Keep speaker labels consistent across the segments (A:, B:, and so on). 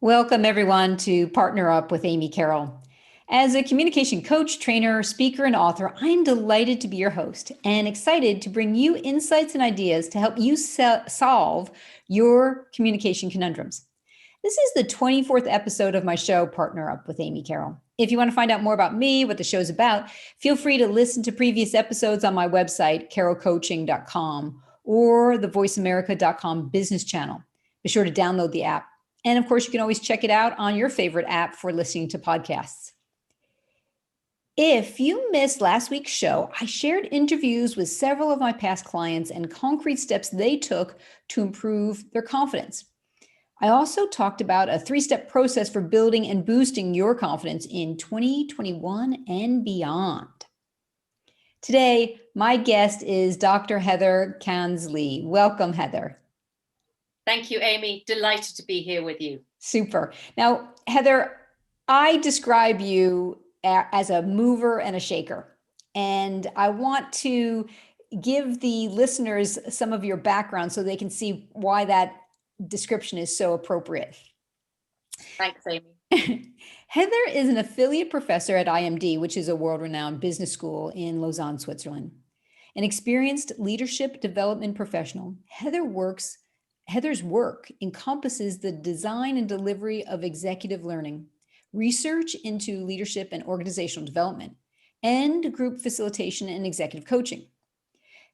A: Welcome, everyone, to Partner Up with Amy Carroll. As a communication coach, trainer, speaker, and author, I'm delighted to be your host and excited to bring you insights and ideas to help you solve your communication conundrums. This is the 24th episode of my show, Partner Up with Amy Carroll. If you want to find out more about me, what the show's about, feel free to listen to previous episodes on my website, carrollcoaching.com, or the voiceamerica.com business channel. Be sure to download the app. And of course, you can always check it out on your favorite app for listening to podcasts. If you missed last week's show, I shared interviews with several of my past clients and concrete steps they took to improve their confidence. I also talked about a 3-step process for building and boosting your confidence in 2021 and beyond. Today, my guest is Dr. Heather Cairns Lee. Welcome, Heather.
B: Thank you, Amy. Delighted to be here with you.
A: Super. Now, Heather, I describe you as a mover and a shaker, and I want to give the listeners some of your background so they can see why that description is so appropriate.
B: Thanks, Amy.
A: Heather is an affiliate professor at IMD, which is a world-renowned business school in Lausanne, Switzerland. An experienced leadership development professional, Heather's work encompasses the design and delivery of executive learning, research into leadership and organizational development, and group facilitation and executive coaching.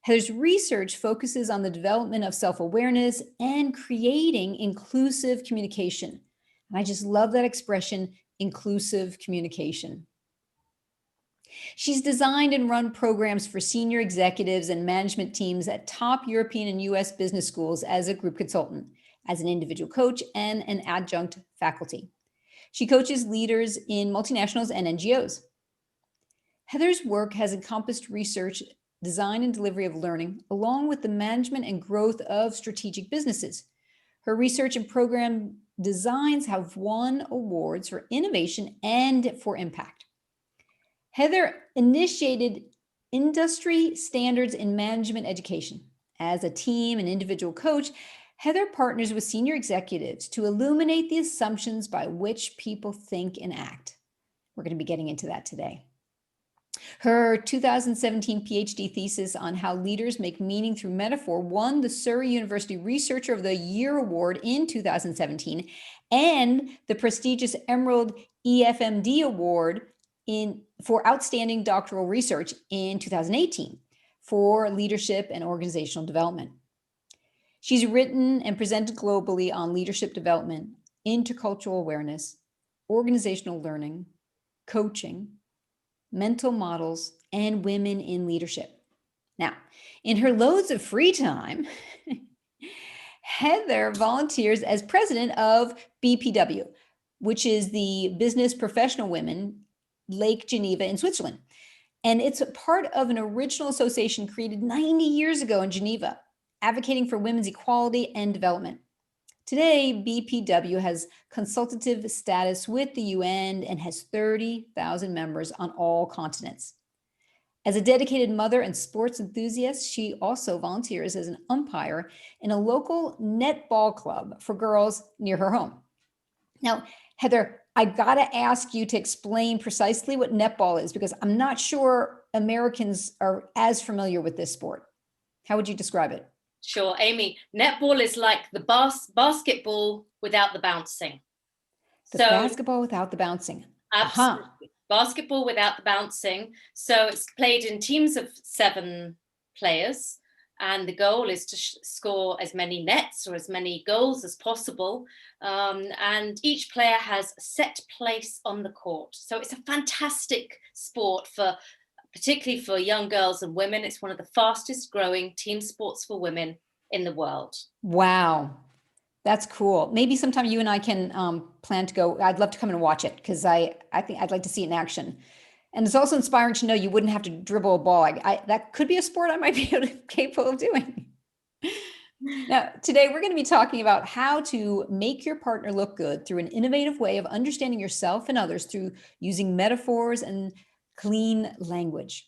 A: Heather's research focuses on the development of self-awareness and creating inclusive communication. And I just love that expression, inclusive communication. She's designed and run programs for senior executives and management teams at top European and US business schools as a group consultant, as an individual coach, and an adjunct faculty. She coaches leaders in multinationals and NGOs. Heather's work has encompassed research, design, and delivery of learning, along with the management and growth of strategic businesses. Her research and program designs have won awards for innovation and for impact. Heather initiated industry standards in management education. As a team and individual coach, Heather partners with senior executives to illuminate the assumptions by which people think and act. We're going to be getting into that today. Her 2017 PhD thesis on how leaders make meaning through metaphor won the Surrey University Researcher of the Year Award in 2017 and the prestigious Emerald EFMD Award for outstanding doctoral research in 2018 for leadership and organizational development. She's written and presented globally on leadership development, intercultural awareness, organizational learning, coaching, mental models, and women in leadership. Now, in her loads of free time, Heather volunteers as president of BPW, which is the Business Professional Women Lake Geneva in Switzerland. And it's a part of an original association created 90 years ago in Geneva, advocating for women's equality and development. Today, BPW has consultative status with the UN and has 30,000 members on all continents. As a dedicated mother and sports enthusiast, she also volunteers as an umpire in a local netball club for girls near her home. Now, Heather, I gotta ask you to explain precisely what netball is, because I'm not sure Americans are as familiar with this sport. How would you describe it?
B: Sure, Amy. Netball is like the basketball without the bouncing.
A: Basketball without the bouncing.
B: Absolutely. Uh-huh. Basketball without the bouncing. So it's played in teams of 7 players. And the goal is to score as many nets or as many goals as possible. And each player has a set place on the court. So it's a fantastic sport particularly for young girls and women. It's one of the fastest growing team sports for women in the world.
A: Wow. That's cool. Maybe sometime you and I can plan to go. I'd love to come and watch it because I think I'd like to see it in action. And it's also inspiring to know you wouldn't have to dribble a ball. That could be a sport I might be capable of doing. Now, today we're going to be talking about how to make your partner look good through an innovative way of understanding yourself and others through using metaphors and clean language.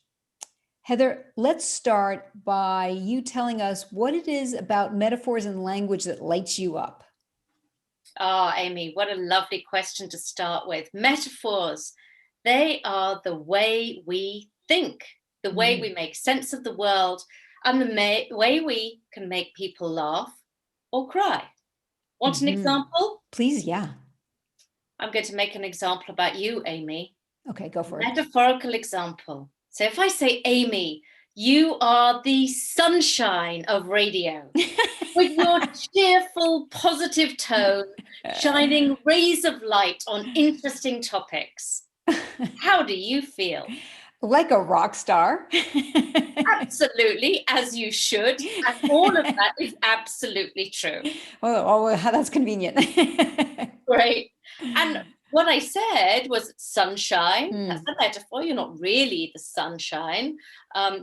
A: Heather, let's start by you telling us what it is about metaphors and language that lights you up.
B: Ah, Amy, what a lovely question to start with. Metaphors, they are the way we think, the way we make sense of the world, and the way we can make people laugh or cry. Want an example?
A: Please, yeah.
B: I'm going to make an example about you, Amy.
A: Okay, go for it.
B: Metaphorical example. So if I say, Amy, you are the sunshine of radio, with your cheerful, positive tone, shining rays of light on interesting topics. How do you feel?
A: Like a rock star.
B: Absolutely, as you should. And all of that is absolutely true.
A: Oh, how that's convenient.
B: Great. And what I said was sunshine. That's a metaphor. You're not really the sunshine.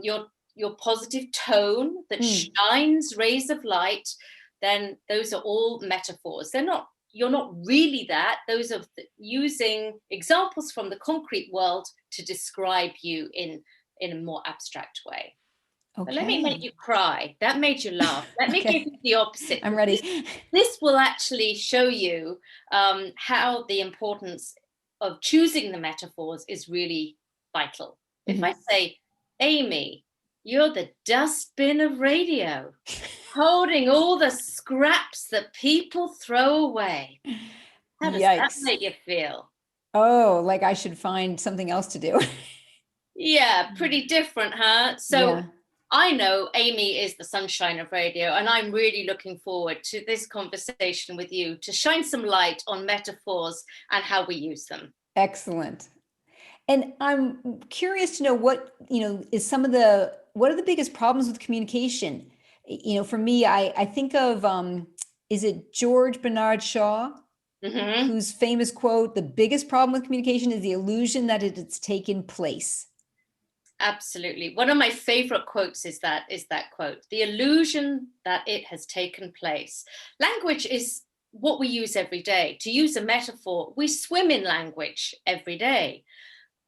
B: Your positive tone that shines rays of light, then those are all metaphors. You're not really that. Those are using examples from the concrete world to describe you in a more abstract way. Okay. But let me make you cry. That made you laugh. Let me give you the opposite.
A: I'm ready.
B: This will actually show you how the importance of choosing the metaphors is really vital. If I say, Amy, you're the dustbin of radio, holding all the scraps that people throw away. How does that make you feel?
A: Oh, like I should find something else to do.
B: Yeah, pretty different, huh? So I know Amy is the sunshine of radio, and I'm really looking forward to this conversation with you to shine some light on metaphors and how we use them.
A: Excellent. And I'm curious to know what are the biggest problems with communication? For me, I think of, is it George Bernard Shaw, whose famous quote, the biggest problem with communication is the illusion that it's taken place.
B: Absolutely. One of my favorite quotes is that quote, the illusion that it has taken place. Language is what we use every day. To use a metaphor, we swim in language every day.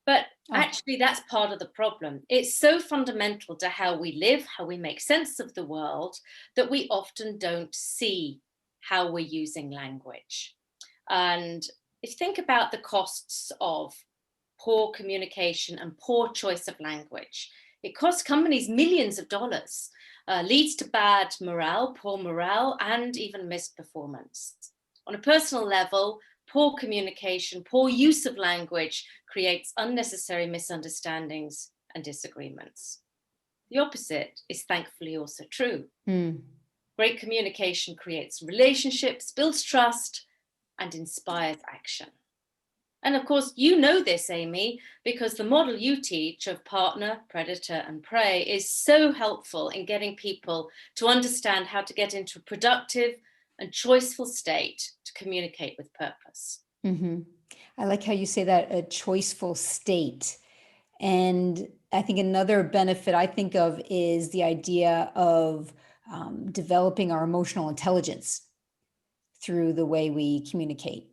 B: But actually, that's part of the problem. It's so fundamental to how we live, how we make sense of the world, that we often don't see how we're using language. And if you think about the costs of poor communication and poor choice of language, it costs companies millions of dollars, leads to bad morale, poor morale, and even missed performance. On a personal level, poor communication, poor use of language creates unnecessary misunderstandings and disagreements. The opposite is thankfully also true. Great communication creates relationships, builds trust, and inspires action. And of course, you know this, Amy, because the model you teach of partner, predator, and prey is so helpful in getting people to understand how to get into a productive and choiceful state to communicate with purpose.
A: I like how you say that, a choiceful state. And I think another benefit I think of is the idea of developing our emotional intelligence through the way we communicate.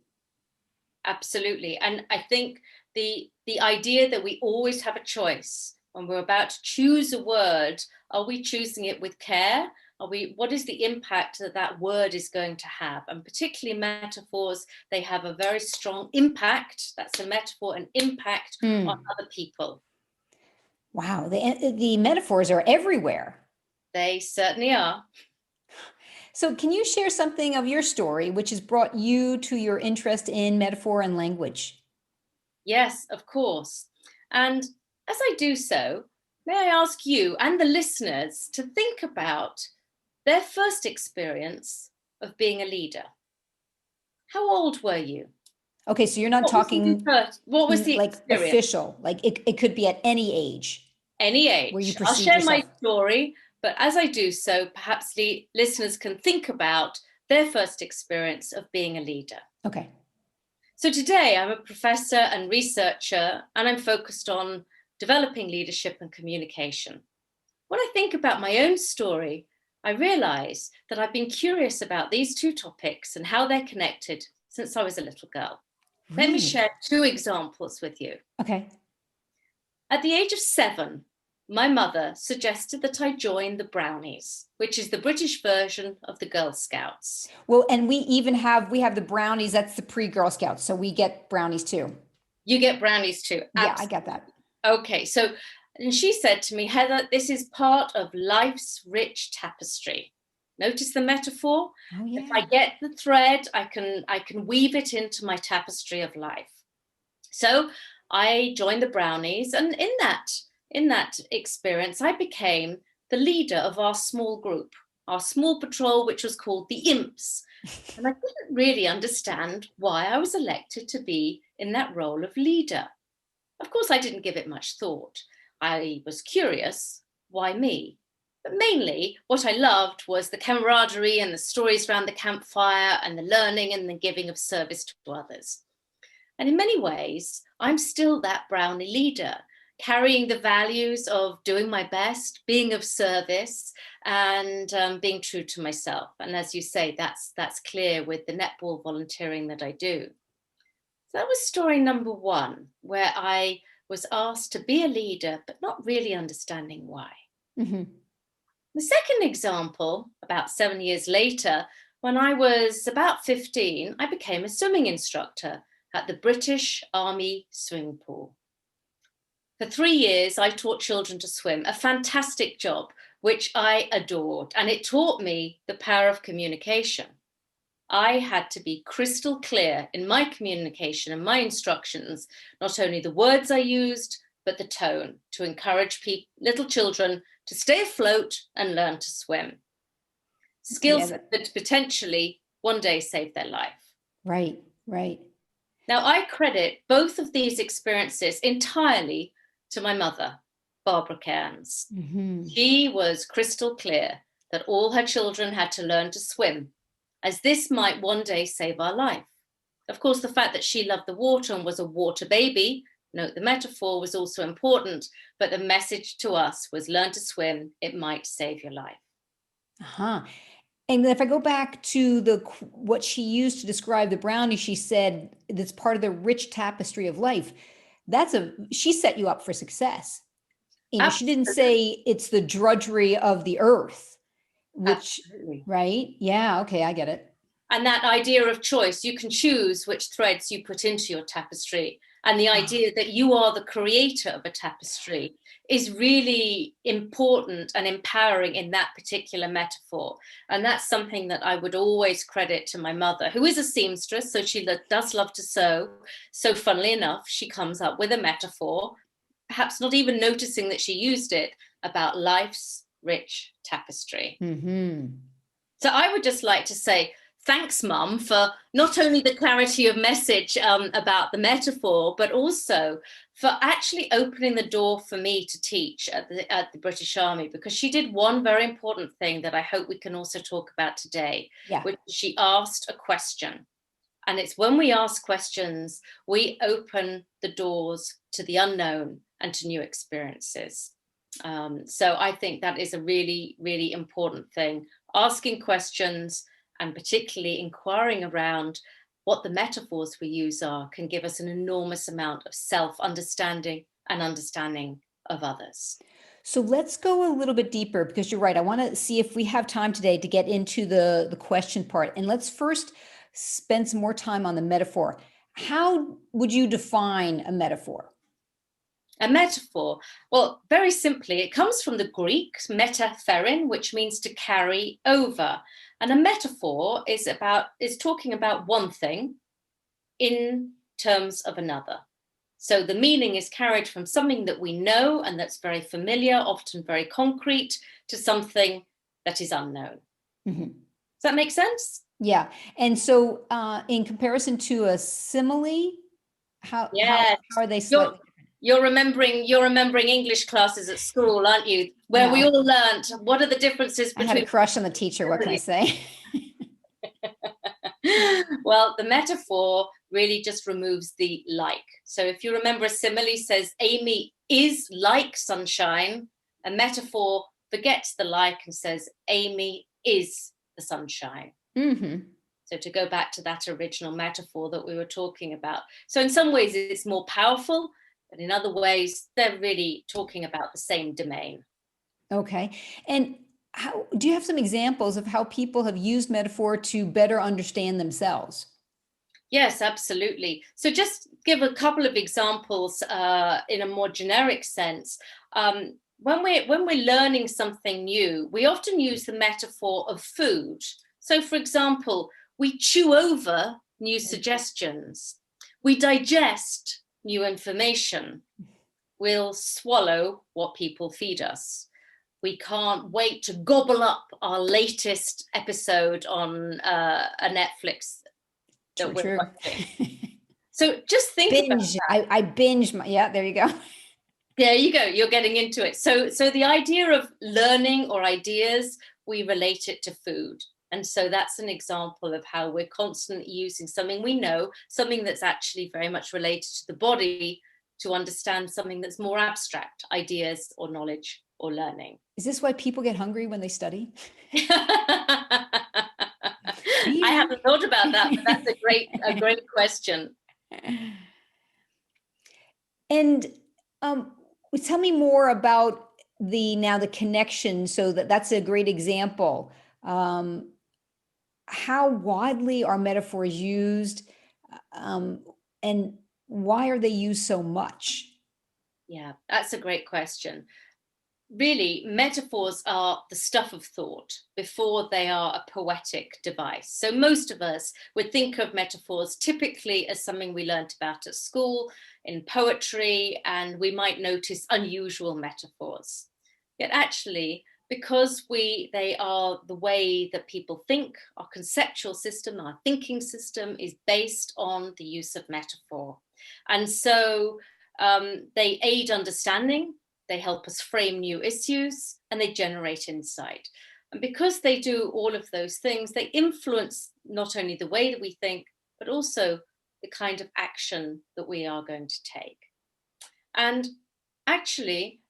B: Absolutely. And I think the idea that we always have a choice when we're about to choose a word, are we choosing it with care? What is the impact that word is going to have? And particularly metaphors, they have a very strong impact. That's a metaphor, an impact on other people.
A: Wow, the metaphors are everywhere.
B: They certainly are.
A: So can you share something of your story which has brought you to your interest in metaphor and language?
B: Yes, of course. And as I do so, may I ask you and the listeners to think about their first experience of being a leader. How old were you?
A: Okay, so you're not talking
B: what was the
A: like
B: experience?
A: Official, like it could be at any age.
B: Any age.
A: Where you
B: I'll
A: perceive
B: share
A: yourself.
B: my story, but as I do so, perhaps the listeners can think about their first experience of being a leader.
A: Okay.
B: So today I'm a professor and researcher, and I'm focused on developing leadership and communication. When I think about my own story, I realize that I've been curious about these two topics and how they're connected since I was a little girl.
A: Really?
B: Let me share two examples with you.
A: Okay.
B: At the age of 7, my mother suggested that I join the Brownies, which is the British version of the Girl Scouts.
A: Well, and we have the Brownies. That's the pre-Girl Scouts. So we get Brownies too.
B: You get Brownies too.
A: Yeah, I get that.
B: Okay. So, and she said to me, Heather, this is part of life's rich tapestry. Notice the metaphor?
A: Oh, yeah.
B: If I get the thread, I can weave it into my tapestry of life. So I joined the Brownies, and in that experience, I became the leader of our small group, our small patrol, which was called the Imps. And I didn't really understand why I was elected to be in that role of leader. Of course, I didn't give it much thought. I was curious, why me? But mainly what I loved was the camaraderie and the stories around the campfire and the learning and the giving of service to others. And in many ways, I'm still that Brownie leader, carrying the values of doing my best, being of service, and being true to myself. And as you say, that's clear with the netball volunteering that I do. So that was story number one, where I was asked to be a leader, but not really understanding why.
A: Mm-hmm.
B: The second example, about 7 years later, when I was about 15, I became a swimming instructor at the British Army swimming pool. For 3 years, I taught children to swim, a fantastic job, which I adored, and it taught me the power of communication. I had to be crystal clear in my communication and my instructions, not only the words I used, but the tone, to encourage little children to stay afloat and learn to swim. Skills that potentially one day save their life.
A: Right, right.
B: Now, I credit both of these experiences entirely to my mother, Barbara Cairns.
A: Mm-hmm.
B: She was crystal clear that all her children had to learn to swim, as this might one day save our life. Of course, the fact that she loved the water and was a water baby, note the metaphor, was also important, but the message to us was learn to swim, it might save your life.
A: Uh-huh. And if I go back to what she used to describe the Brownie, she said that's part of the rich tapestry of life. She set you up for success. She didn't say it's the drudgery of the earth, which, absolutely. Right? Yeah. Okay. I get it.
B: And that idea of choice, you can choose which threads you put into your tapestry. And the idea that you are the creator of a tapestry is really important and empowering in that particular metaphor. And that's something that I would always credit to my mother, who is a seamstress, so she does love to sew. So funnily enough, she comes up with a metaphor, perhaps not even noticing that she used it, about life's rich tapestry.
A: Mm-hmm.
B: So I would just like to say, thanks, Mum, for not only the clarity of message about the metaphor, but also for actually opening the door for me to teach at the British Army, because she did one very important thing that I hope we can also talk about today, which she asked a question. And it's when we ask questions, we open the doors to the unknown and to new experiences. So I think that is a really, really important thing. Asking questions, and particularly inquiring around what the metaphors we use can give us an enormous amount of self-understanding and understanding of others.
A: So let's go a little bit deeper, because you're right. I want to see if we have time today to get into the question part. And let's first spend some more time on the metaphor. How would you define a metaphor?
B: A metaphor, well, very simply, it comes from the Greek metapherin, which means to carry over. And a metaphor is talking about one thing in terms of another. So the meaning is carried from something that we know and that's very familiar, often very concrete, to something that is unknown. Mm-hmm. Does that make sense?
A: Yeah. And so in comparison to a simile, how are they slightly different?
B: You're remembering English classes at school, aren't you? Where we all learned what are the differences between...
A: I had a crush on the teacher, what can I say?
B: Well, the metaphor really just removes the like. So if you remember, a simile says Amy is like sunshine. A metaphor forgets the like and says Amy is the sunshine. Mm-hmm. So to go back to that original metaphor that we were talking about. So in some ways it's more powerful, But in other ways, they're really talking about the same domain.
A: Okay. And how do you have some examples of how people have used metaphor to better understand themselves?
B: Yes, absolutely. So just give a couple of examples in a more generic sense. When we're learning something new, we often use the metaphor of food. So, for example, we chew over new suggestions. We digest new information. We'll swallow what people feed us. We can't wait to gobble up our latest episode on a Netflix that we're watching. So just think
A: binge.
B: about that.
A: I binge my, yeah, there you go.
B: There you go. You're getting into it. So the idea of learning or ideas, we relate it to food. And so that's an example of how we're constantly using something we know, something that's actually very much related to the body, to understand something that's more abstract, ideas or knowledge or learning.
A: Is this why people get hungry when they study?
B: I haven't thought about that, but that's a great question.
A: And tell me more about the connection. So that's a great example. How widely are metaphors used, and why are they used so much?
B: Yeah, that's a great question. Really, metaphors are the stuff of thought before they are a poetic device. So most of us would think of metaphors typically as something we learnt about at school, in poetry, and we might notice unusual metaphors. Yet actually, because they are the way that people think, our conceptual system, our thinking system is based on the use of metaphor. And so they aid understanding, they help us frame new issues, and they generate insight. And because they do all of those things, they influence not only the way that we think, but also the kind of action that we are going to take. And actually,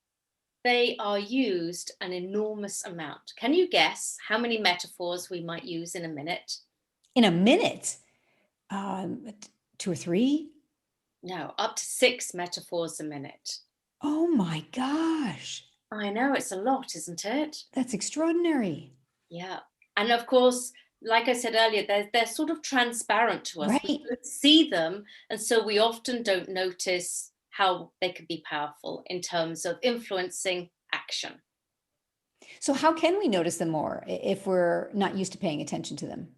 B: they are used an enormous amount. Can you guess how many metaphors we might use in a minute?
A: In a minute? 2 or 3?
B: No, up to 6 metaphors a minute.
A: Oh my gosh.
B: I know, it's a lot, isn't it?
A: That's extraordinary.
B: Yeah. And of course, like I said earlier, they're sort of transparent to us.
A: Right.
B: We don't see them, and so we often don't notice how they can be powerful in terms of influencing action.
A: So how can we notice them more if we're not used to paying attention to them?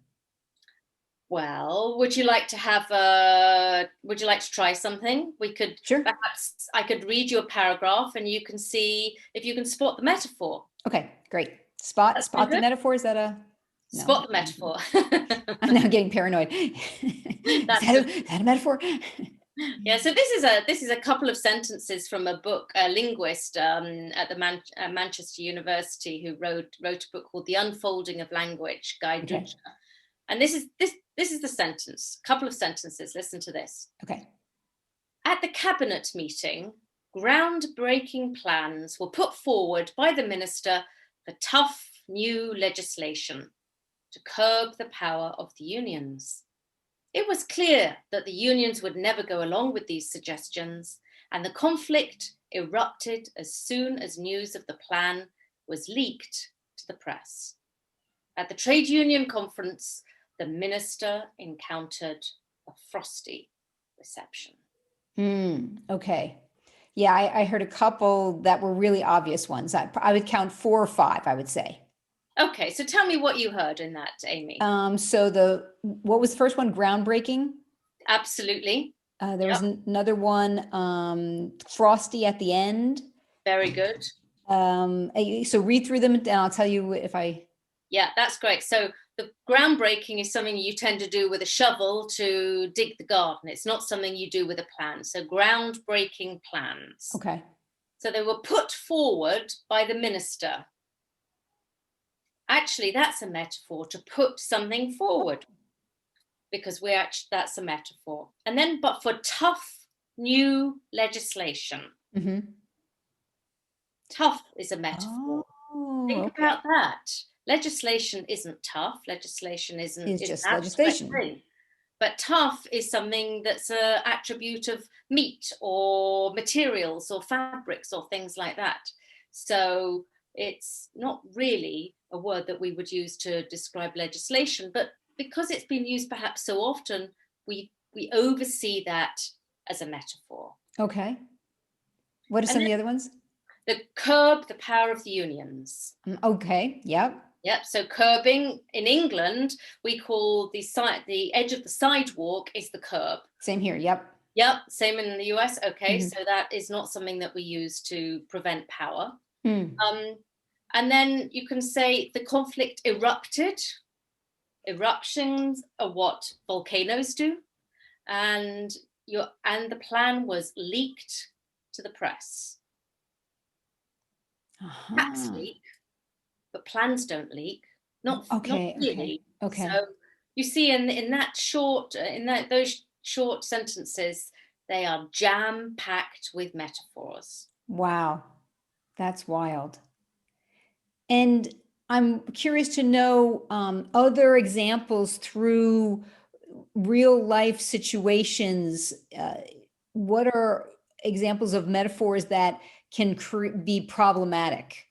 B: Well, would you like to try something? We could,
A: sure.
B: Perhaps I could read you a paragraph and you can see if you can spot the metaphor.
A: Okay, great. Spot the metaphor. Is that a
B: no. Spot the metaphor?
A: I'm now getting paranoid. Is that a metaphor?
B: Yeah, so this is a couple of sentences from a book, a linguist at the Manchester University who wrote a book called The Unfolding of Language, Guy Ducha. And this is the sentence, a couple of sentences. Listen to this.
A: Okay.
B: At the cabinet meeting, groundbreaking plans were put forward by the minister for tough new legislation to curb the power of the unions. It was clear that the unions would never go along with these suggestions, and the conflict erupted as soon as news of the plan was leaked to the press. At the trade union conference, the minister encountered a frosty reception.
A: Okay. Yeah, I heard a couple that were really obvious ones. I would count 4 or 5, I would say.
B: Okay, so tell me what you heard in that, Amy.
A: So what was the first one? Groundbreaking?
B: Absolutely.
A: There was another one, frosty at the end.
B: Very good.
A: So read through them and I'll tell you if I...
B: Yeah, that's great. So the groundbreaking is something you tend to do with a shovel to dig the garden. It's not something you do with a plan. So groundbreaking plans.
A: Okay. So
B: they were put forward by the minister. Actually, that's a metaphor, to put something forward, because that's a metaphor. And then, but for tough new legislation. Mm-hmm. Tough is a metaphor. Think about that. Legislation isn't tough. Legislation isn't
A: just legislation.
B: But tough is something that's an attribute of meat or materials or fabrics or things like that. So it's not really a word that we would use to describe legislation, but because it's been used perhaps so often, we oversee that as a metaphor.
A: Okay. What are some of the other ones?
B: The curb the power of the unions.
A: Okay. Yep.
B: Yep. So curbing in England, we call the edge of the sidewalk is the curb.
A: Same here. Yep.
B: Yep. Same in the US. Okay. So that is not something that we use to prevent power. And then you can say the conflict erupted. Eruptions are what volcanoes do. And the plan was leaked to the press. Facts leak, but plans don't leak. Not really.
A: Okay.
B: So you see, in those short sentences, they are jam-packed with metaphors.
A: Wow, that's wild. And I'm curious to know other examples through real life situations. What are examples of metaphors that can be problematic?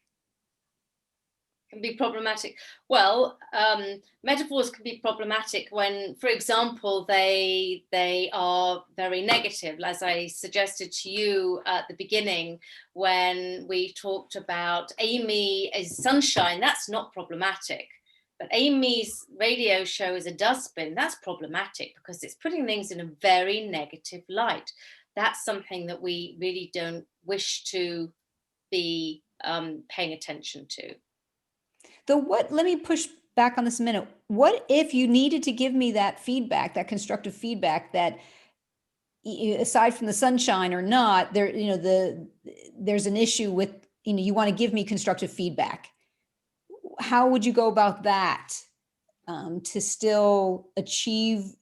B: Can be problematic. Well, metaphors can be problematic when, for example, they are very negative, as I suggested to you at the beginning when we talked about Amy is sunshine. That's not problematic. But Amy's radio show is a dustbin. That's problematic because it's putting things in a very negative light. That's something that we really don't wish to be paying attention to.
A: Let me push back on this a minute. What if you needed to give me that feedback, that constructive feedback, that aside from the sunshine or not, there's an issue with, you want to give me constructive feedback. How would you go about that to still achieve,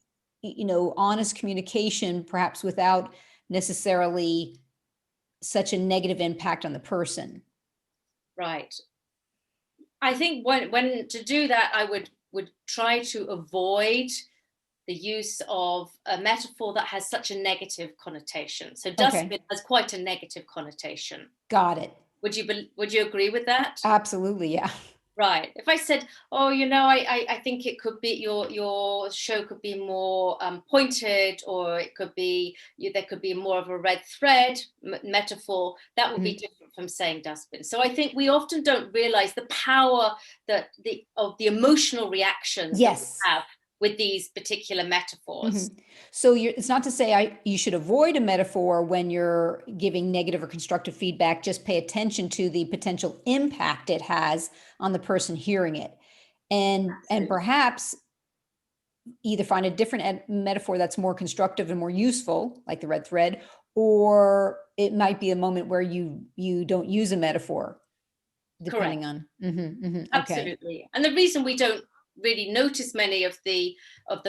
A: honest communication, perhaps without necessarily such a negative impact on the person?
B: Right. I think when to do that, I would try to avoid the use of a metaphor that has such a negative connotation. So dustbin has quite a negative connotation.
A: Got it.
B: Would you agree with that?
A: Absolutely, yeah.
B: Right. If I said, I think it could be your show could be more pointed, or it could be there could be more of a red thread metaphor, that would be different from saying dustbin. So I think we often don't realize the power of the emotional reactions that we have with these particular metaphors.
A: So it's not to say you should avoid a metaphor when you're giving negative or constructive feedback. Just pay attention to the potential impact it has on the person hearing it, and perhaps either find a different metaphor that's more constructive and more useful, like the red thread, or it might be a moment where you don't use a metaphor, depending on.
B: Absolutely. And the reason we don't really notice many of the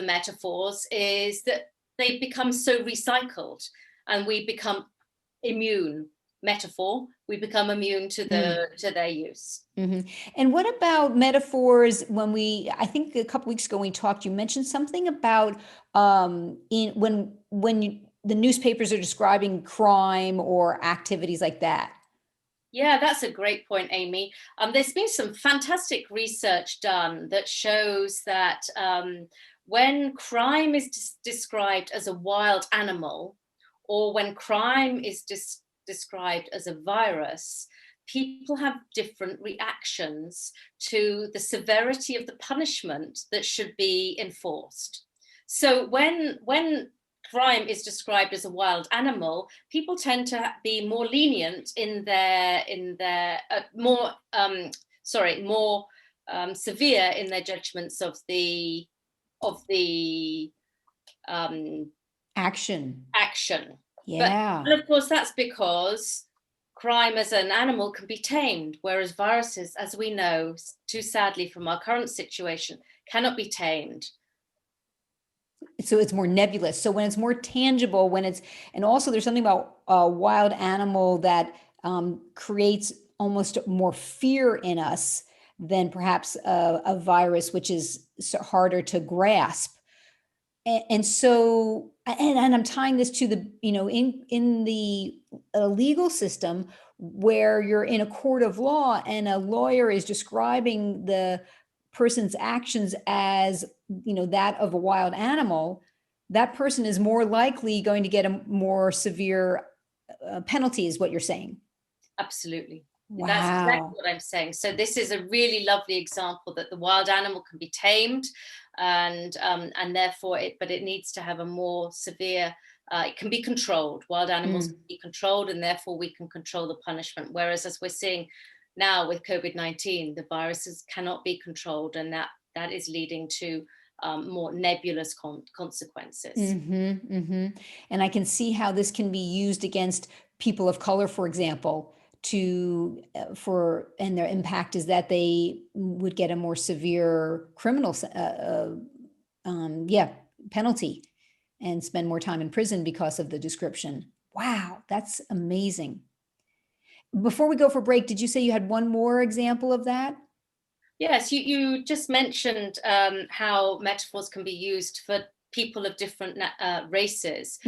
B: metaphors is that they become so recycled, and we become immune. We become immune to their use.
A: And what about metaphors? I think a couple weeks ago when we talked, you mentioned something about when the newspapers are describing crime or activities like that.
B: Yeah, that's a great point, Amy. There's been some fantastic research done that shows that when crime is described as a wild animal, or when crime is described as a virus, people have different reactions to the severity of the punishment that should be enforced. So when crime is described as a wild animal, people tend to be more lenient more severe in their judgments of the
A: action.
B: Yeah. And of course, that's because crime as an animal can be tamed, whereas viruses, as we know, too sadly from our current situation, cannot be tamed.
A: So it's more nebulous. So when it's more tangible, and also there's something about a wild animal that creates almost more fear in us than perhaps a virus, which is harder to grasp. And so, and I'm tying this to the, in the legal system where you're in a court of law and a lawyer is describing the person's actions as, that of a wild animal, that person is more likely going to get a more severe penalty, is what you're saying.
B: Absolutely.
A: Wow.
B: That's exactly what I'm saying. So this is a really lovely example that the wild animal can be tamed, and therefore it needs to have a more severe. It can be controlled. Wild animals can be controlled, and therefore we can control the punishment. Whereas, as we're seeing now with COVID-19, the viruses cannot be controlled, and that is leading to more nebulous consequences.
A: And I can see how this can be used against people of color, for example, and their impact is that they would get a more severe criminal penalty and spend more time in prison because of the description. Wow, that's amazing. Before we go for break, did you say you had one more example of that?
B: Yes, you just mentioned how metaphors can be used for people of different races.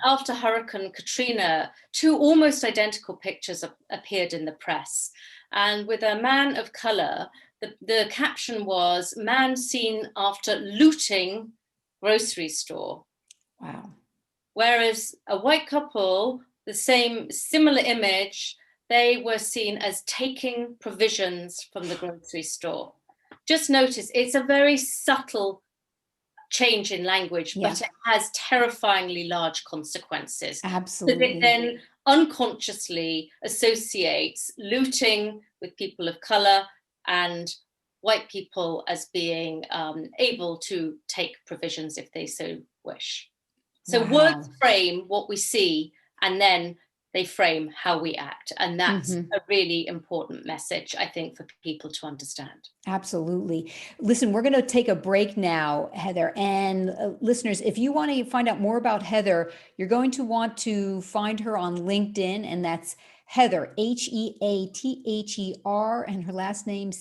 B: After Hurricane Katrina, two almost identical pictures appeared in the press. And with a man of color, the caption was, "Man seen after looting grocery store."
A: Wow.
B: Whereas a white couple, similar image, they were seen as taking provisions from the grocery store. Just notice, it's a very subtle change in language, but it has terrifyingly large consequences.
A: Absolutely.
B: Because it then unconsciously associates looting with people of color and white people as being able to take provisions if they so wish. So words frame what we see, and then they frame how we act. And that's a really important message, I think, for people to understand.
A: Absolutely. Listen, we're going to take a break now, Heather. And listeners, if you want to find out more about Heather, you're going to want to find her on LinkedIn, and that's Heather, Heather, and her last name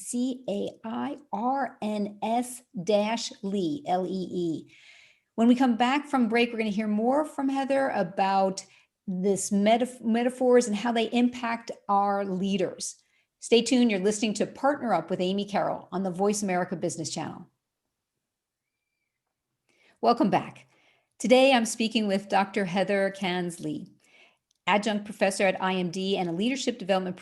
A: Cairns-Lee, Lee. When we come back from break, we're going to hear more from Heather about this metaphors and how they impact our leaders. Stay tuned. You're listening to Partner Up with Amy Carroll on the Voice America Business Channel. Welcome back. Today, I'm speaking with Dr. Heather Cairns Lee, Adjunct Professor at IMD and a Leadership Development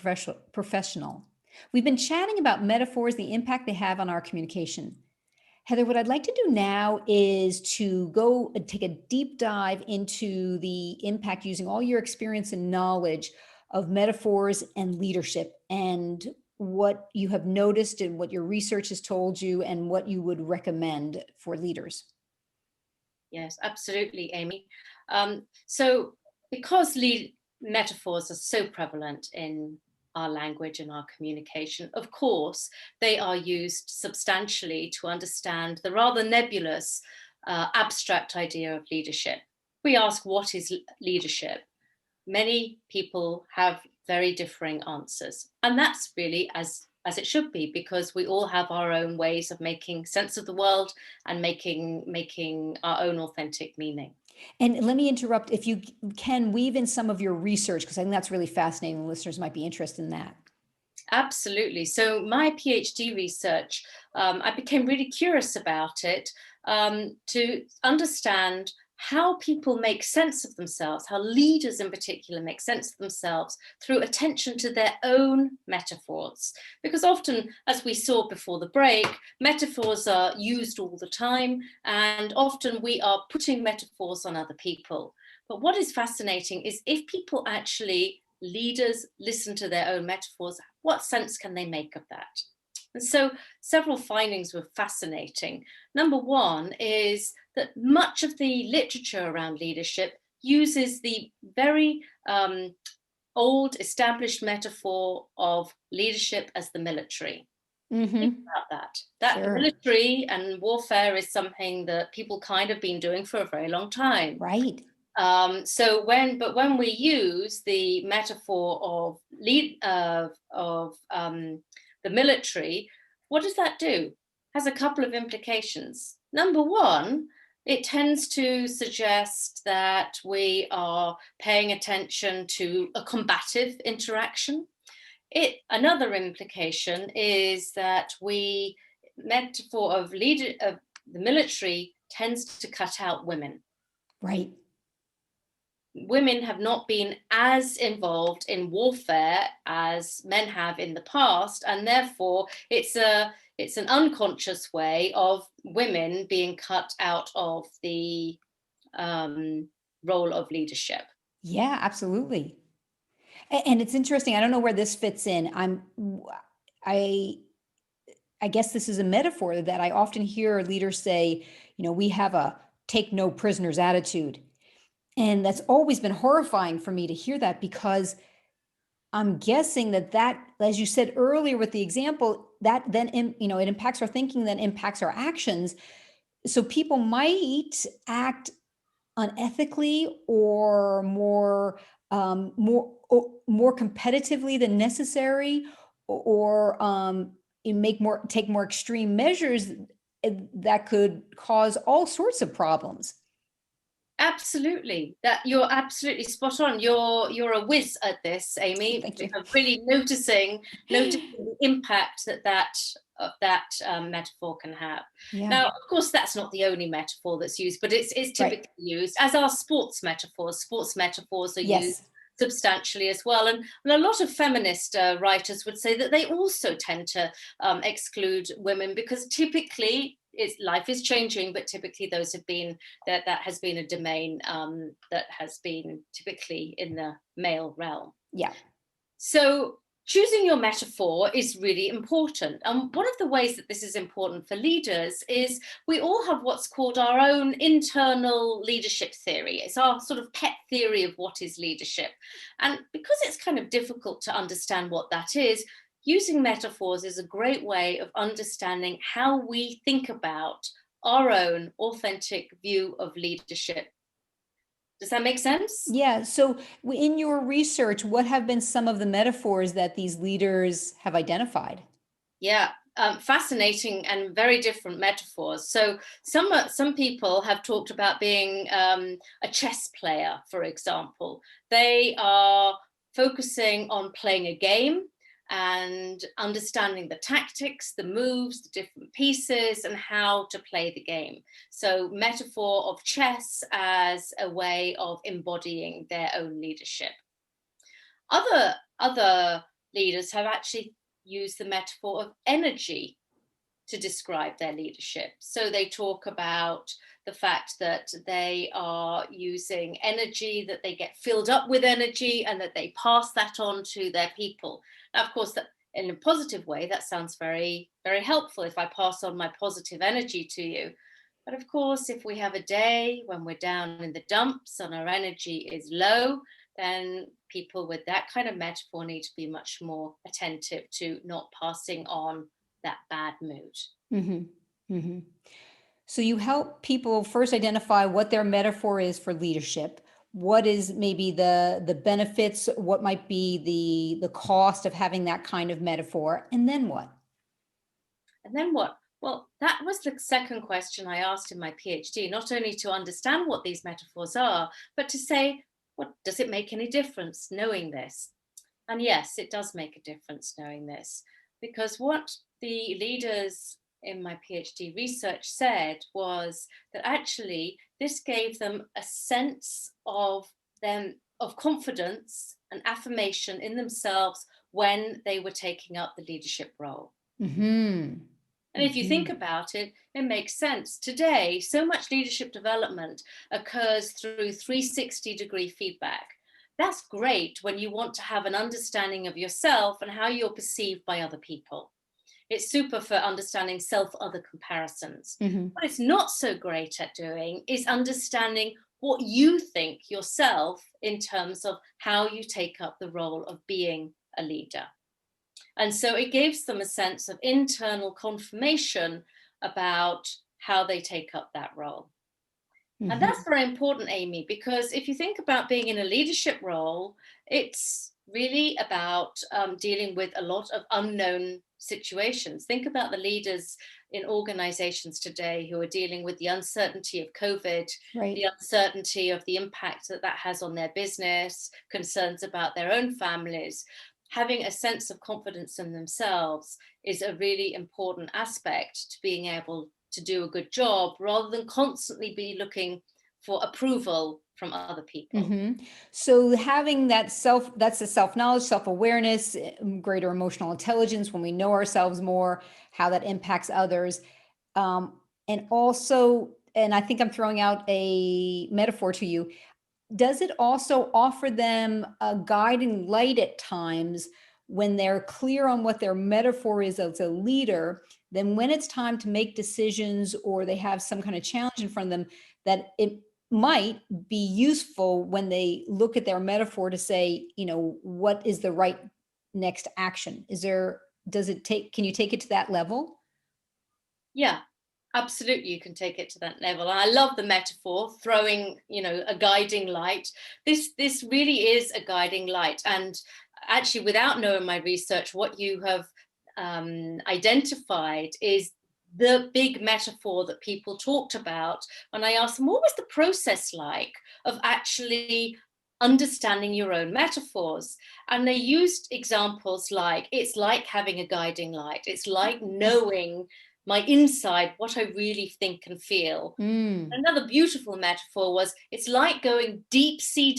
A: Professional. We've been chatting about metaphors, the impact they have on our communication. Heather, what I'd like to do now is to go and take a deep dive into the impact using all your experience and knowledge of metaphors and leadership, and what you have noticed and what your research has told you and what you would recommend for leaders.
B: Yes, absolutely, Amy. So because metaphors are so prevalent in our language and our communication, of course, they are used substantially to understand the rather nebulous, abstract idea of leadership. We ask, what is leadership? Many people have very differing answers. And that's really as it should be, because we all have our own ways of making sense of the world and making our own authentic meaning.
A: And let me interrupt, if you can weave in some of your research, because I think that's really fascinating. Listeners might be interested in that.
B: Absolutely. So my PhD research, I became really curious about it to understand how people make sense of themselves, how leaders in particular make sense of themselves through attention to their own metaphors. Because often, as we saw before the break, metaphors are used all the time, and often we are putting metaphors on other people. But what is fascinating is if people actually, leaders, listen to their own metaphors, what sense can they make of that? And so several findings were fascinating. Number one is that much of the literature around leadership uses the very old established metaphor of leadership as the military. Think about that. Sure. Military and warfare is something that people kind of been doing for a very long time.
A: Right.
B: So when we use the metaphor of the military, what does that do? Has a couple of implications. Number one it tends to suggest that we are paying attention to a combative interaction. Another implication is that metaphor of the military tends to cut out women.
A: Right.
B: Women have not been as involved in warfare as men have in the past, and therefore it's an unconscious way of women being cut out of the role of leadership.
A: Yeah, absolutely. And it's interesting. I don't know where this fits in. I guess this is a metaphor that I often hear leaders say, we have a take no prisoners attitude. And that's always been horrifying for me to hear that, because I'm guessing that, as you said earlier with the example, that then, it impacts our thinking, then impacts our actions. So people might act unethically or more competitively than necessary, or take more extreme measures that could cause all sorts of problems.
B: Absolutely, that you're absolutely spot on. You're a whiz at this, Amy.
A: Thank you.
B: Really noticing the impact that metaphor can have.
A: Yeah.
B: Now, of course, that's not the only metaphor that's used, but it's typically used, as are sports metaphors. Sports metaphors are used substantially as well, and a lot of feminist writers would say that they also tend to exclude women, because typically life is changing, but typically those have been that has been a domain that has been typically in the male realm.
A: Yeah.
B: So choosing your metaphor is really important. And one of the ways that this is important for leaders is we all have what's called our own internal leadership theory. It's our sort of pet theory of what is leadership. And because it's kind of difficult to understand what that is, using metaphors is a great way of understanding how we think about our own authentic view of leadership. Does that make sense?
A: Yeah. So in your research, what have been some of the metaphors that these leaders have identified?
B: Yeah, fascinating and very different metaphors. So some people have talked about being a chess player, for example. They are focusing on playing a game and understanding the tactics, the moves, the different pieces, and how to play the game. So metaphor of chess as a way of embodying their own leadership. Other leaders have actually used the metaphor of energy to describe their leadership. So they talk about the fact that they are using energy, that they get filled up with energy, and that they pass that on to their people. Now, of course, that in a positive way, that sounds very, very helpful if I pass on my positive energy to you. But of course, if we have a day when we're down in the dumps and our energy is low, then people with that kind of metaphor need to be much more attentive to not passing on that bad mood.
A: Mm-hmm. Mm-hmm. So you help people first identify what their metaphor is for leadership. What is maybe the benefits? What might be the cost of having that kind of metaphor? And then what?
B: And then what? Well, that was the second question I asked in my PhD, not only to understand what these metaphors are, but to say, what does it make any difference knowing this? And yes, it does make a difference knowing this, because what the leaders in my PhD research said was that actually this gave them a sense of confidence and affirmation in themselves when they were taking up the leadership role.
A: Mm-hmm.
B: And if you think about it, it makes sense. Today, so much leadership development occurs through 360-degree feedback. That's great when you want to have an understanding of yourself and how you're perceived by other people. It's super for understanding self-other comparisons.
A: Mm-hmm.
B: What it's not so great at doing is understanding what you think yourself in terms of how you take up the role of being a leader. And so it gives them a sense of internal confirmation about how they take up that role. Mm-hmm. And that's very important, Amy, because if you think about being in a leadership role, it's really about dealing with a lot of unknown situations. Think about the leaders in organizations today who are dealing with the uncertainty of COVID,
A: Right.
B: the uncertainty of the impact that that has on their business, concerns about their own families. Having a sense of confidence in themselves is a really important aspect to being able to do a good job, rather than constantly be looking for approval from other people.
A: Mm-hmm. So having that's the self-knowledge, self-awareness, greater emotional intelligence when we know ourselves more, how that impacts others. And also, and I think I'm throwing out a metaphor to you, does it also offer them a guiding light at times when they're clear on what their metaphor is as a leader? Then when it's time to make decisions or they have some kind of challenge in front of them, that it might be useful when they look at their metaphor to say, what is the right next action? Can you take it to that level?
B: Yeah, absolutely. You can take it to that level. And I love the metaphor, throwing, a guiding light. This really is a guiding light. And actually, without knowing my research, what you have identified is the big metaphor that people talked about when I asked them, what was the process like of actually understanding your own metaphors? And they used examples like, it's like having a guiding light. It's like knowing my inside, what I really think and feel. Another beautiful metaphor was, it's like going deep sea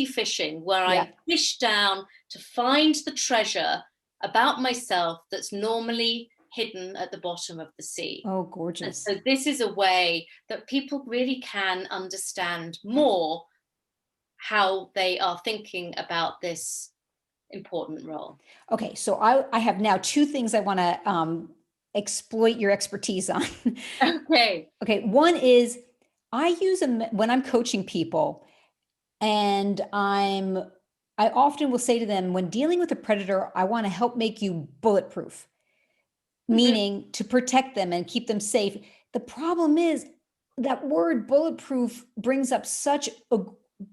B: fishing, where I fish down to find the treasure about myself that's normally hidden at the bottom of the sea.
A: Oh, gorgeous.
B: And so this is a way that people really can understand more how they are thinking about this important role.
A: Okay, so I have now two things I want to exploit your expertise on.
B: Okay.
A: One is I use when I'm coaching people, and I often will say to them, when dealing with a predator, I want to help make you bulletproof, meaning to protect them and keep them safe. The problem is that word bulletproof brings up such a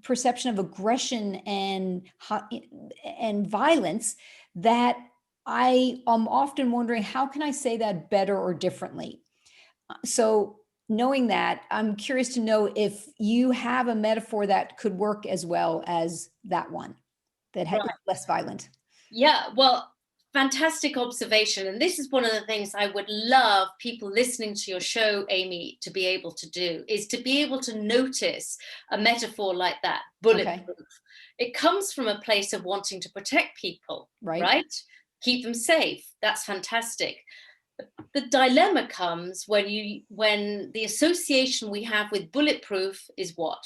A: perception of aggression and violence that I am often wondering, how can I say that better or differently? So knowing that, I'm curious to know if you have a metaphor that could work as well as that one, that has less violent.
B: Yeah, well, fantastic observation. And this is one of the things I would love people listening to your show, Amy, to be able to do, is to be able to notice a metaphor like that, bulletproof. Okay. It comes from a place of wanting to protect people, right? Keep them safe. That's fantastic. The dilemma comes when the association we have with bulletproof is what?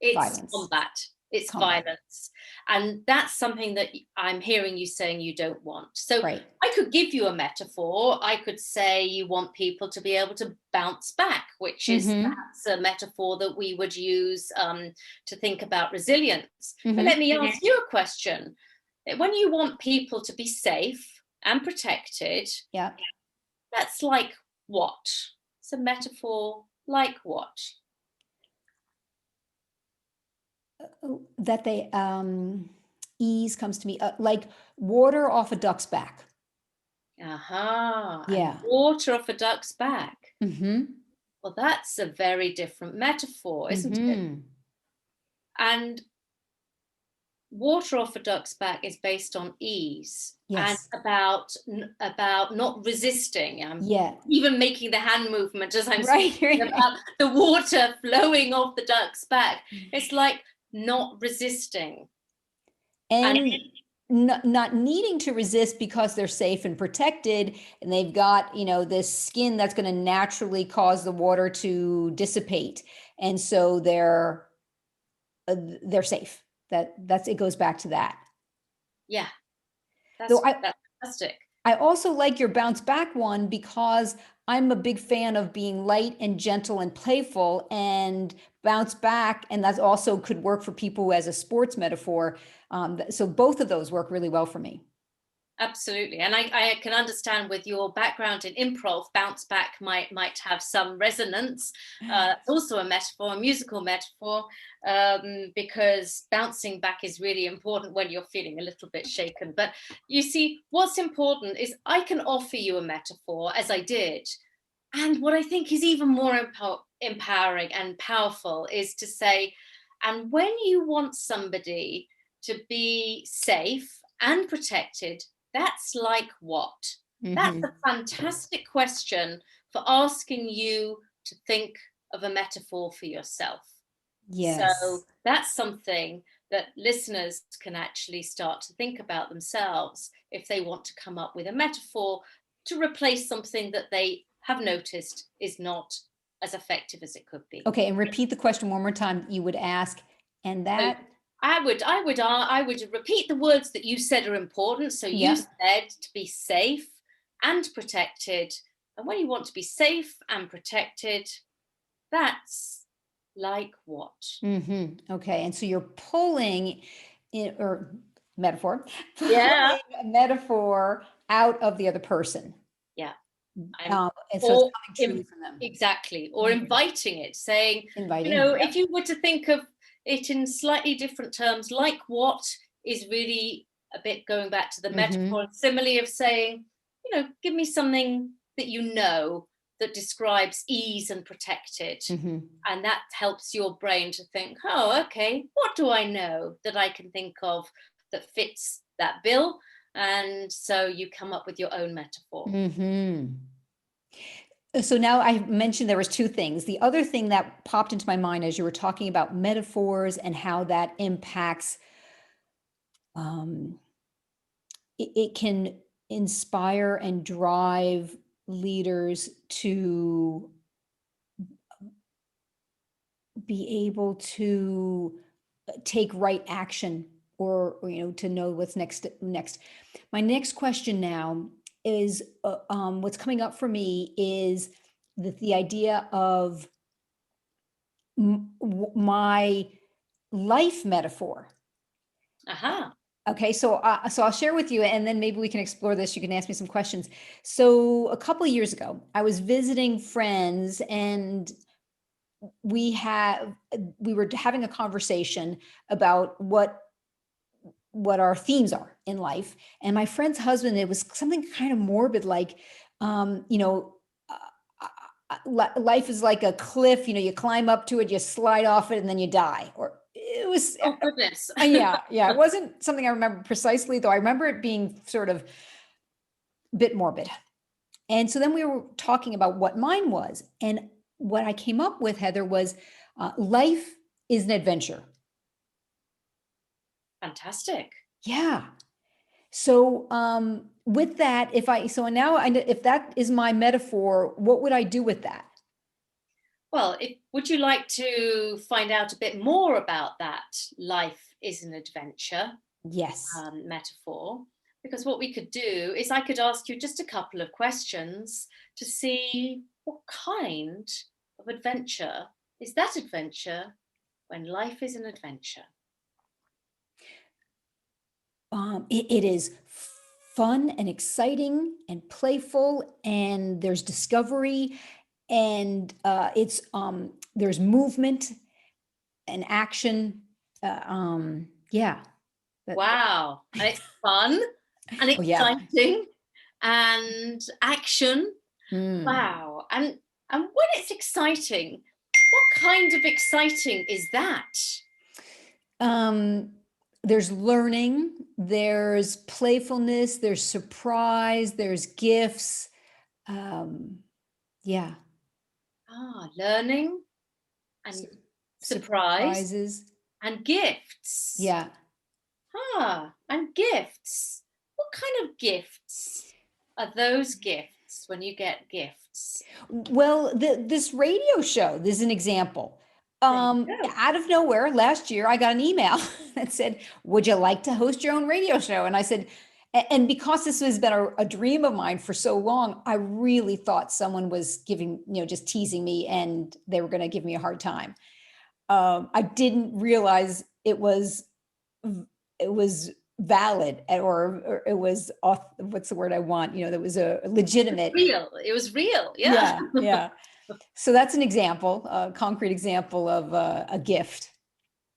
B: It's violence. Combat. It's violence. And that's something that I'm hearing you saying you don't want. So I could give you a metaphor. I could say you want people to be able to bounce back, which is perhaps a metaphor that we would use to think about resilience. But let me ask you a question. When you want people to be safe and protected, that's like what? It's a metaphor like what?
A: That they ease comes to me like water off a duck's back.
B: Yeah. And water off a duck's back. Well, that's a very different metaphor, isn't it? And water off a duck's back is based on ease and about not resisting. Even making the hand movement as I'm speaking about the water flowing off the duck's back. It's like not resisting.
A: And not needing to resist because they're safe and protected, and they've got, this skin that's going to naturally cause the water to dissipate. And so they're safe. That's it goes back to that.
B: Yeah. That's fantastic.
A: I also like your bounce back one because I'm a big fan of being light and gentle and playful and bounce back. And that also could work for people as a sports metaphor. So both of those work really well for me.
B: Absolutely. And I can understand with your background in improv, bounce back might have some resonance. It's also a metaphor, a musical metaphor, because bouncing back is really important when you're feeling a little bit shaken. But you see, what's important is I can offer you a metaphor, as I did. And what I think is even more empowering and powerful is to say, and when you want somebody to be safe and protected, that's like what? That's a fantastic question for asking you to think of a metaphor for yourself.
A: Yes.
B: So that's something that listeners can actually start to think about themselves if they want to come up with a metaphor to replace something that they have noticed is not as effective as it could be.
A: Okay, and repeat the question one more time you would ask, and that...
B: So I would repeat the words that you said are important. So you said to be safe and protected. And when you want to be safe and protected, that's like what?
A: Okay, and so you're pulling in, or metaphor,
B: Yeah.
A: pulling a metaphor out of the other person.
B: Yeah.
A: And so it's coming truly from them.
B: Exactly. Or inviting it, saying,
A: Inviting,
B: if you were to think of it in slightly different terms, like what is really a bit going back to the metaphor and simile of saying, give me something that that describes ease and protected. And that helps your brain to think, oh, okay, what do I know that I can think of that fits that bill? And so you come up with your own metaphor.
A: So now I mentioned there was two things. The other thing that popped into my mind as you were talking about metaphors and how that impacts, it can inspire and drive leaders to be able to take right action or to know what's next. My next question now is what's coming up for me is the idea of my life metaphor. Okay, so I'll share with you, and then maybe we can explore this. You can ask me some questions. So a couple of years ago, I was visiting friends, and we were having a conversation about what our themes are in life. And my friend's husband, it was something kind of morbid, like, life is like a cliff, you climb up to it, you slide off it, and then you die. Or it was,
B: oh goodness.
A: yeah. It wasn't something I remember precisely, though I remember it being sort of a bit morbid. And so then we were talking about what mine was. And what I came up with, Heather, was life is an adventure.
B: Fantastic.
A: Yeah. So with that, if that is my metaphor, what would I do with that?
B: Well, would you like to find out a bit more about that life is an adventure?
A: Yes.
B: Metaphor? Because what we could do is I could ask you just a couple of questions to see what kind of adventure is that adventure when life is an adventure.
A: It is fun and exciting and playful, and there's discovery, and there's movement and action. Yeah.
B: Wow. And it's fun and exciting and action. Wow. And when it's exciting, what kind of exciting is that?
A: There's learning, there's playfulness, there's surprise, there's gifts.
B: Learning and surprises and gifts.
A: Yeah.
B: And gifts. What kind of gifts are those gifts when you get gifts?
A: Well, this radio show, this is an example. Out of nowhere, last year, I got an email that said, would you like to host your own radio show? And I said, and because this has been a dream of mine for so long, I really thought someone was just teasing me and they were going to give me a hard time. I didn't realize it was valid, or it was what's the word I want? That was a legitimate.
B: It was real. Yeah.
A: Yeah. So that's an example, a concrete example of a gift.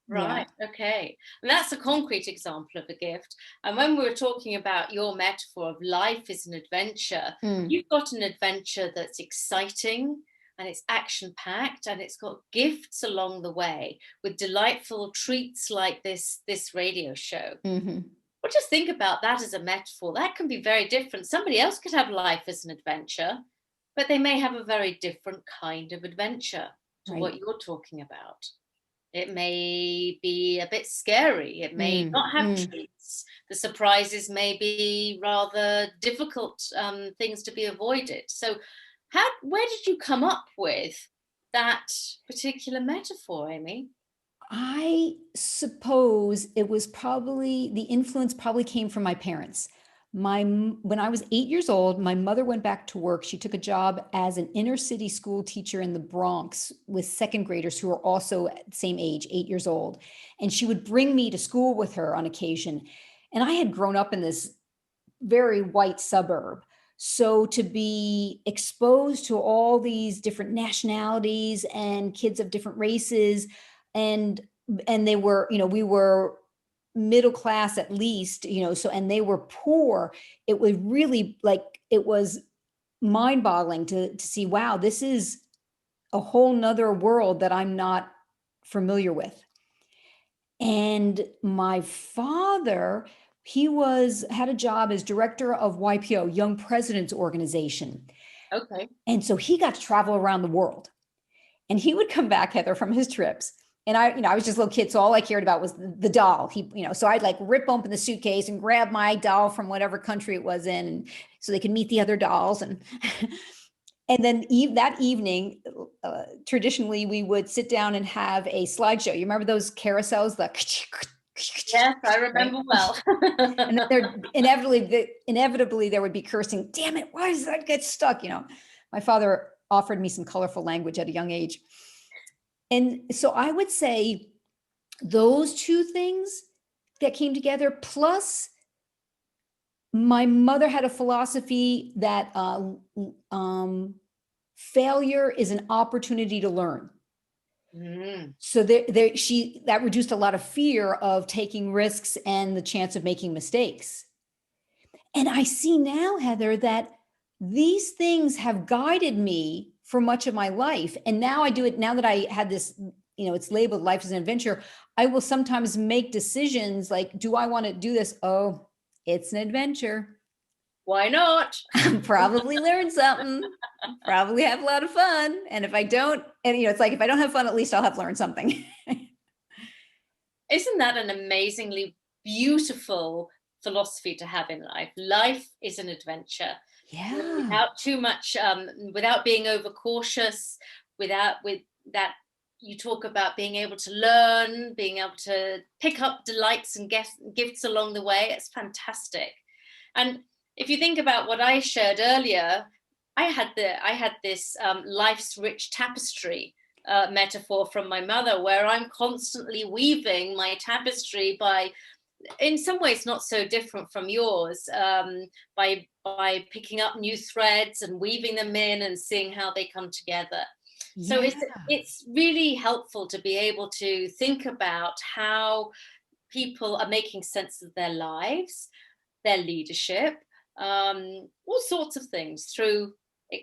B: Right. Yeah. Okay. And that's a concrete example of a gift. And when we were talking about your metaphor of life is an adventure, you've got an adventure that's exciting and it's action packed and it's got gifts along the way with delightful treats like this radio show.
A: Mm-hmm.
B: Well, just think about that as a metaphor. That can be very different. Somebody else could have life as an adventure, but they may have a very different kind of adventure to what you're talking about. It may be a bit scary. It may not have treats. The surprises may be rather difficult things to be avoided. So where did you come up with that particular metaphor, Amy?
A: I suppose it was the influence probably came from my parents. When I was 8 years old, my mother went back to work. She took a job as an inner city school teacher in the Bronx with second graders who were also at the same age, 8 years old. And she would bring me to school with her on occasion. And I had grown up in this very white suburb. So to be exposed to all these different nationalities and kids of different races, and they were, we were middle class at least, so, and they were poor. It was really it was mind-boggling to see, wow, this is a whole nother world that I'm not familiar with. And my father, he had a job as director of YPO, Young Presidents Organization.
B: Okay.
A: And so he got to travel around the world. And he would come back, Heather, from his trips. And I was just a little kid, so all I cared about was the doll. So I'd rip open the suitcase and grab my doll from whatever country it was in, and so they could meet the other dolls. And then that evening, traditionally, we would sit down and have a slideshow. You remember those carousels?
B: Yes, I remember well.
A: And there inevitably there would be cursing. Damn it! Why does that get stuck? My father offered me some colorful language at a young age. And so I would say those two things that came together, plus my mother had a philosophy that failure is an opportunity to learn. So that reduced a lot of fear of taking risks and the chance of making mistakes. And I see now, Heather, that these things have guided me for much of my life. And now I do it, now that I had this, it's labeled life as an adventure, I will sometimes make decisions like, do I want to do this? Oh, it's an adventure.
B: Why not?
A: Probably learn something, probably have a lot of fun. And if I don't, it's like, if I don't have fun, at least I'll have learned something.
B: Isn't that an amazingly beautiful philosophy to have in life? Life is an adventure.
A: Yeah.
B: Without too much, without being overcautious, with that, you talk about being able to learn, being able to pick up delights and gifts along the way. It's fantastic. And if you think about what I shared earlier, I had this life's rich tapestry metaphor from my mother, where I'm constantly weaving my tapestry by, in some ways not so different from yours, by picking up new threads and weaving them in and seeing how they come together. Yeah. So it's really helpful to be able to think about how people are making sense of their lives, their leadership, all sorts of things, through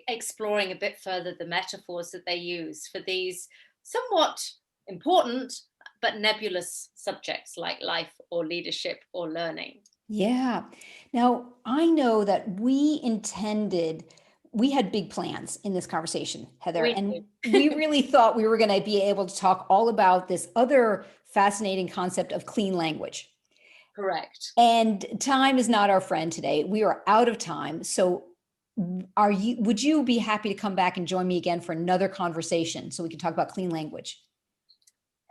B: exploring a bit further the metaphors that they use for these somewhat important but nebulous subjects like life or leadership or learning.
A: Yeah. Now, I know that we had big plans in this conversation, Heather, and we really thought we were going to be able to talk all about this other fascinating concept of clean language.
B: Correct.
A: And time is not our friend today. We are out of time. So would you be happy to come back and join me again for another conversation so we can talk about clean language?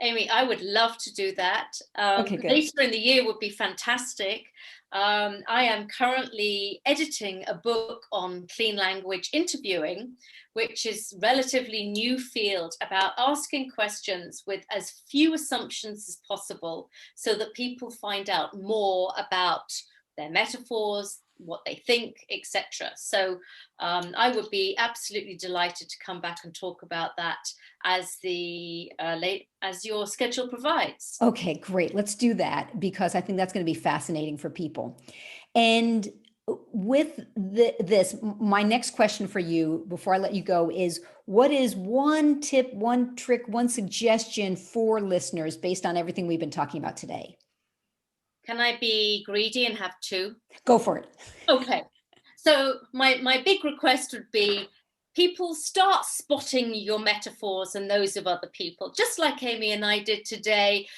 B: Amy, I would love to do that.
A: Okay, good.
B: Later in the year would be fantastic. I am currently editing a book on clean language interviewing, which is relatively new field about asking questions with as few assumptions as possible so that people find out more about their metaphors, what they think, etc. So I would be absolutely delighted to come back and talk about that as your schedule provides.
A: Okay, great. Let's do that because I think that's going to be fascinating for people. And with this, my next question for you before I let you go is, what is one tip, one trick, one suggestion for listeners based on everything we've been talking about today?
B: Can I be greedy and have two?
A: Go for it.
B: Okay. So my big request would be people start spotting your metaphors and those of other people, just like Amy and I did today.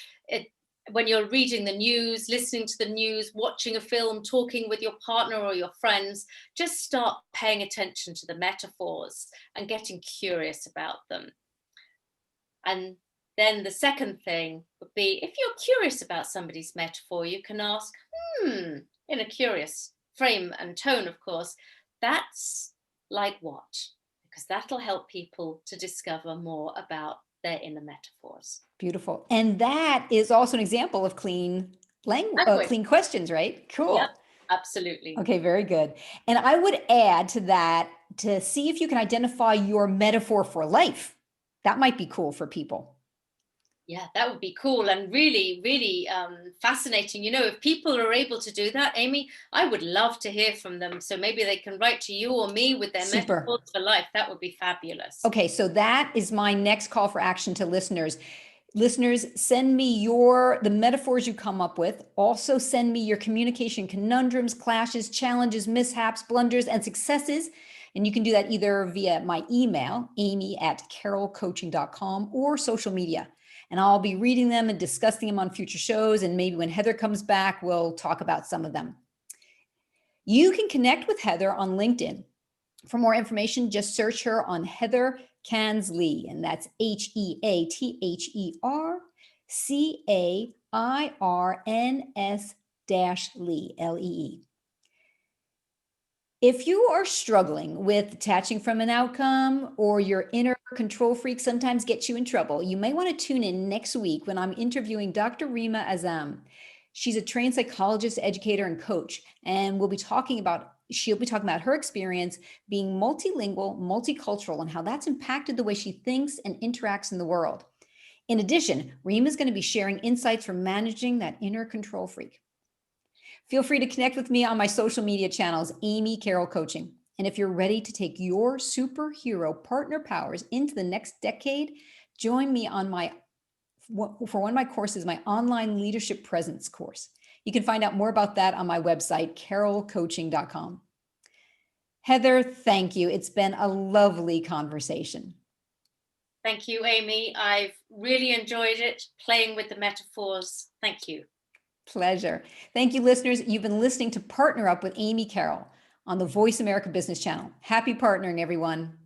B: When you're reading the news, listening to the news, watching a film, talking with your partner or your friends, just start paying attention to the metaphors and getting curious about them. And then the second thing would be, if you're curious about somebody's metaphor, you can ask, in a curious frame and tone, of course, that's like what? Because that'll help people to discover more about their inner metaphors.
A: Beautiful. And that is also an example of clean language, clean questions, right? Cool.
B: Yep, absolutely.
A: Okay, very good. And I would add to that to see if you can identify your metaphor for life. That might be cool for people.
B: Yeah, that would be cool and really, really fascinating. You know, if people are able to do that, Amy, I would love to hear from them. So maybe they can write to you or me with their metaphors for life. That would be fabulous.
A: Okay, so that is my next call for action to listeners. Listeners, send me the metaphors you come up with. Also send me your communication conundrums, clashes, challenges, mishaps, blunders, and successes. And you can do that either via my email, amy@carrollcoaching.com, or social media. And I'll be reading them and discussing them on future shows. And maybe when Heather comes back, we'll talk about some of them. You can connect with Heather on LinkedIn. For more information, just search her on Heather Cairns Lee, and that's HeatherCairns-Lee, Lee. If you are struggling with detaching from an outcome, or your inner control freak sometimes gets you in trouble, you may want to tune in next week when I'm interviewing Dr. Rima Azam. She's a trained psychologist, educator, and coach, and she'll be talking about her experience being multilingual, multicultural, and how that's impacted the way she thinks and interacts in the world. In addition, Rima is going to be sharing insights for managing that inner control freak. Feel free to connect with me on my social media channels, Amy Carroll Coaching. And if you're ready to take your superhero partner powers into the next decade, join me for one of my courses, my online leadership presence course. You can find out more about that on my website, carrollcoaching.com. Heather, thank you. It's been a lovely conversation.
B: Thank you, Amy. I've really enjoyed it, playing with the metaphors. Thank you.
A: Pleasure. Thank you, listeners. You've been listening to Partner Up with Amy Carroll on the Voice America Business Channel. Happy partnering, everyone.